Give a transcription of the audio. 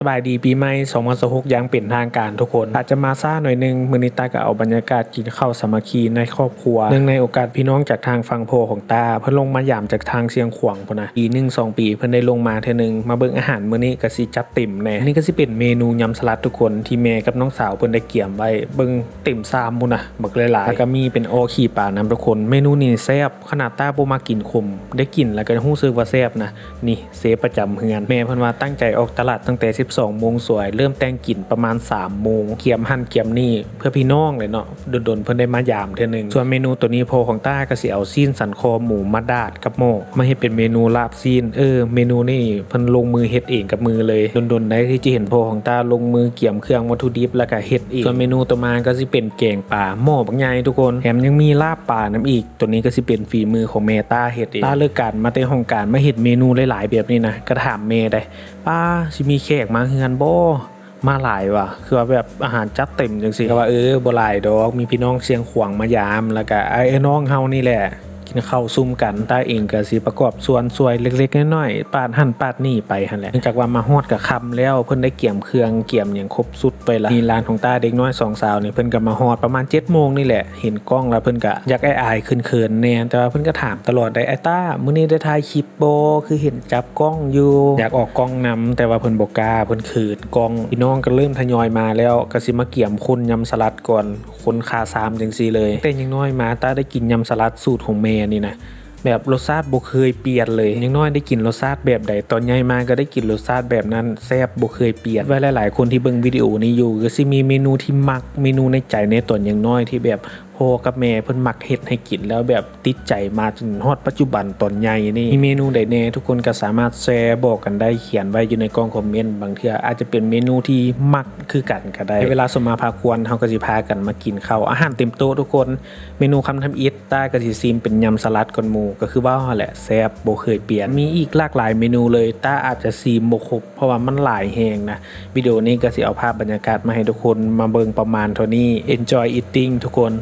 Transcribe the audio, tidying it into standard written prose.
สบายดีปีใหม่2026อย่างเป็นทางการทุกคนอาจจะมาซ่าหน่อยนึงมื้อนี้ตาก็เอาบรรยากาศกินข้าวสามัคคีในครอบครัวเนื่องในโอกาสพี่น้องจากทางฝั่งโพของตาเพิ่นลงมายามจากทางเชียงขวางพุ่นนะปี1 2ปีเพิ่นได้ลงมาเทื่อนึงมาเบิ่งอาหารมื้อนี้ก็สิจัดเต็มแน่นี่ก็สิเป็นเมนูยำสลัดทุกคนที่แม่กับน้องสาวเพิ่นได้เกี่ยมไว้เบิ่งเต็มซามพุ่นนะบักหลายๆแล้วก็มีเป็นโอขี้ปลาน้ำทุกคนเมนูนี้แซ่บขนาดตาบ่มากินขมได้กินแล้วก็รู้สึกว่าแซ่บนะนี่เซฟประจำเฮือนแม่เพิ่นว่าตั้งใจออกตลาดตั้งแต่ 12 โมงสวยเริ่มแต่งกลิ่นประมาณ 3 โมงเกียมหั่นเกียมนี่เพื่อพี่น้องเลยเนาะโดนๆเพิ่นได้มายามเทื่อนึงส่วนเมนูตัวนี้โพของต้าก็สิเอาซีนสันคอหมูมาดาดกับหม้อมาให้เป็นเมนูลาบซีนเมนูนี่เพิ่นลงมือเฮ็ดเองกับมือเลยโดนๆได้ที่จะเห็นโพของต้าลงมือเกี่ยมเครื่องวัตถุดิบแล้วก็เฮ็ดเองส่วนเมนูต่อมาก็สิเป็นแกงป่าหม้อบักใหญ่ทุกคนแถมยังมีลาบป่าน้ำอีกตัวนี้ก็สิเป็นฝีมือของแม่ต้าเฮ็ดเองต้าเลิกการมาแต่ห้องการมาเฮ็ดเมนูหลายๆแบบนี้นะก็ถามแม่ได้ป้าสิมีแขกมาเฮือนบ่มาหลายว่ะคือว่าแบบอาหารจัดเต็มจังซี่ก็ว่าบ่หลายดอกมีพี่น้องเสียงขวางมายามแล้วก็ไอ้น้องเฮานี่แหละกินข้าวซุ่มกันตาเองก็สิประกอบส่วนสวยเล็กๆน้อยๆปาดหั่นปาดนี่ไปหั่นแหละเนื่องจากว่ามาฮอดกับค่ำแล้วเพิ่นได้เกี่ยมเครื่องเกี่ยมอย่างครบสุดไปละนี่ร้านของตาเด็กน้อย2สาวนี่เพิ่นก็มาฮอดประมาณ 7 โมงนี่แหละเห็นกล้องแล้วเพิ่นก็อยากอายๆเขินๆแน่แต่ว่าเพิ่นก็ถามตลอดได้ไอ้ตามื้อนี้ได้ถ่ายคลิปบ่คือเห็นจับกล้องอยู่อยากออกกล้องนำแต่ว่าเพิ่นบ่กล้าเพิ่นเขินกล้องพี่น้องก็เริ่มทยอยมาแล้วก็สิมาเกี่ยมคนยำสลัดก่อนคนคา3จังซี่เลยแต่ยังน้อยมาตาได้กินยำสลัดสูตรของแม่นี่นะแบบรสชาติบ่เคยเปลี่ยนเลยยังน้อยได้กินรสชาติแบบใดตอนใหญ่มาก็ได้กินรสชาติแบบนั้นแซ่บบ่เคยเปลี่ยนไว้หลายๆคนที่เบิ่งวิดีโอนี้อยู่ก็สิมีเมนูที่มักเมนูในใจในตอนยังน้อยที่แบบพ่อกับแม่เพิ่นมักเฮ็ดให้กินแล้วแบบติดใจมาจนฮอดปัจจุบันตอนใหญ่นี่มีเมนูใดแน่ทุกคนก็สามารถแชร์บอกกันได้เขียนไว้อยู่ในกล่องคอมเมนต์บางเทื่ออาจจะเป็นเมนูที่มักคือกันก็ได้เวลาสมมาพาควรเฮาก็สิพากันมากินข้าวอาหารเต็มโต๊ะทุกคนเมนูคำทำอิฐตาก็สิซีมเป็นยำสลัดก่อนหมู่ก็คือว่าแหละแซ่บบ่เคยเปลี่ยนมีอีกหลากหลายเมนูเลยตาอาจจะซีมบ่ครบเพราะว่ามันหลายแฮงนะวิดีโอนี้ก็สิเอาภาพบรรยากาศมาให้ทุกคนมาเบิ่งประมาณเท่านี้ Enjoy eating ทุกคน